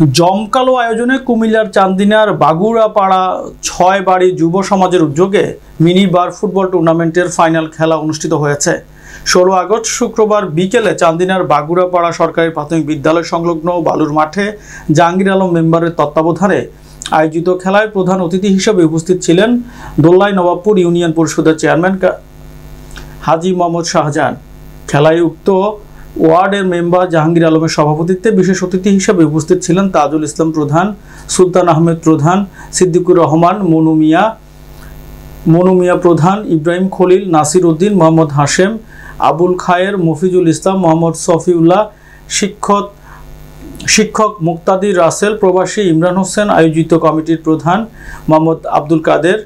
জমকালো আয়োজনে কুমিল্লার চান্দিনার বাগুড়াপাড়া ৬ বাড়ি যুব সমাজের উদ্যোগে মিনি বার ফুটবল টুর্নামেন্টের ফাইনাল খেলা অনুষ্ঠিত হয়েছে। ১৬ আগস্ট শুক্রবার বিকেলে চান্দিনার বাগুড়াপাড়া সরকারি প্রাথমিক বিদ্যালয় সংলগ্ন বালুর মাঠে জাহাঙ্গীর আলম মেম্বারের তত্ত্বাবধানে আয়োজিত খেলায় প্রধান অতিথি হিসেবে উপস্থিত ছিলেন দোল্লাই নবাবপুর ইউনিয়ন পরিষদের চেয়ারম্যান হাজী মোহাম্মদ শাহজাহান। খেলায় উক্ত ওয়ার্ডের মেম্বার জাহাঙ্গীর আলমের সভাপতিত্বে বিশেষ অতিথি হিসেবে উপস্থিত ছিলেন তাজুল ইসলাম প্রধান, সুলতান আহমেদ প্রধান, সিদ্দিকুর রহমান, মনু মিয়া প্রধান, ইব্রাহিম খলিল, নাসির উদ্দিন, মোহাম্মদ হাশেম, আবুল খায়ের, মফিজুল ইসলাম, মোহাম্মদ সফিউল্লাহ, শিক্ষক মুক্তাদির রাসেল, প্রবাসী ইমরান হোসেন, আয়োজিত কমিটির প্রধান মোহাম্মদ আব্দুল কাদের,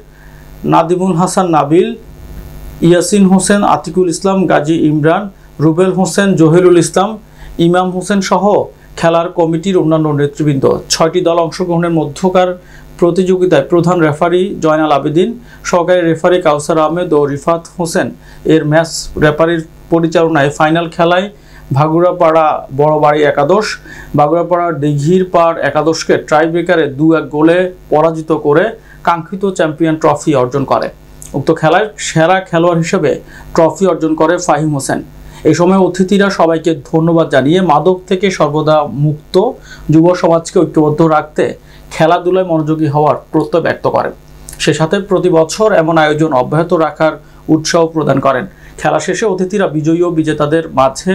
নাদিমুল হাসান নাবিল, ইয়াসিন হোসেন, আতিকুল ইসলাম, গাজী ইমরান, রুবেল হোসেন, জহিরুল ইসলাম, ইমাম হোসেন সহ খেলার কমিটির অন্যান্য নেতৃবৃন্দ। ৬টি দল অংশগ্রহণের মধ্যকার প্রতিযোগিতায় প্রধান রেফারি জয়নাল আবেদিন, সহকারী রেফারি কাউসার আহমেদ ও রিফাত হোসেন এর ম্যাচ রেফারির পরিচালনায় ফাইনাল খেলায় ভাগুড়াপাড়া বড়বাড়ি একাদশ বাগুড়াপাড়া দিঘির পাড় একাদশকে ট্রাইব্রেকারে ২-১ গোলে পরাজিত করে কাঙ্ক্ষিত চ্যাম্পিয়ন ট্রফি অর্জন করে। উক্ত খেলায় সেরা খেলোয়াড় হিসেবে ট্রফি অর্জন করে ফাহিম হোসেন। এই সময় অতিথিরা সবাইকে ধন্যবাদ জানিয়ে মাদক থেকে সর্বদা মুক্ত যুব সমাজকে ঐক্যবদ্ধ রাখতে খেলাধুলায় মনোযোগী হওয়ার প্রত্যয় ব্যক্ত করেন। সে সাথে প্রতি বছর এমন আয়োজন অব্যাহত রাখার উৎসাহ প্রদান করেন। খেলা শেষে অতিথিরা বিজয়ী ও বিজেতাদের মাঝে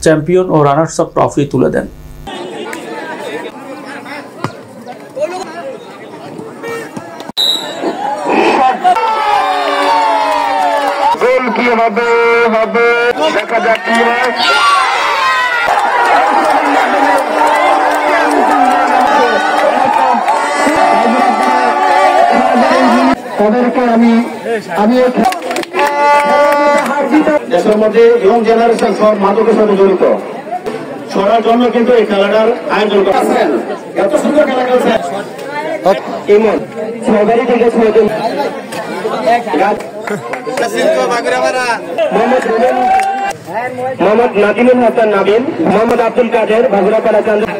চ্যাম্পিয়ন ও রানার্স আপ ট্রফি তুলে দেন। কি হবে দেখা যাক কি হয়। তাদেরকে আমি দেশের মধ্যে ইয়ং জেনারেশন সব মাদকের সাথে জড়িত সরার জন্য কিন্তু এই খেলাটার আয়োজন করেছেন। এত সুন্দর খেলা খেলছেন ইমন সহকারী থেকে ৬ জন, মোহাম্মদ নাজিমুল হাসান নাবিল, মোহাম্মদ আব্দুল কাদের, ভাগুড়াপাড়া চান্দিনা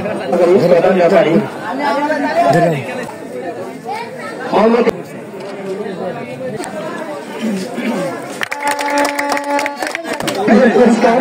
মোহাম্মদ পুরস্কার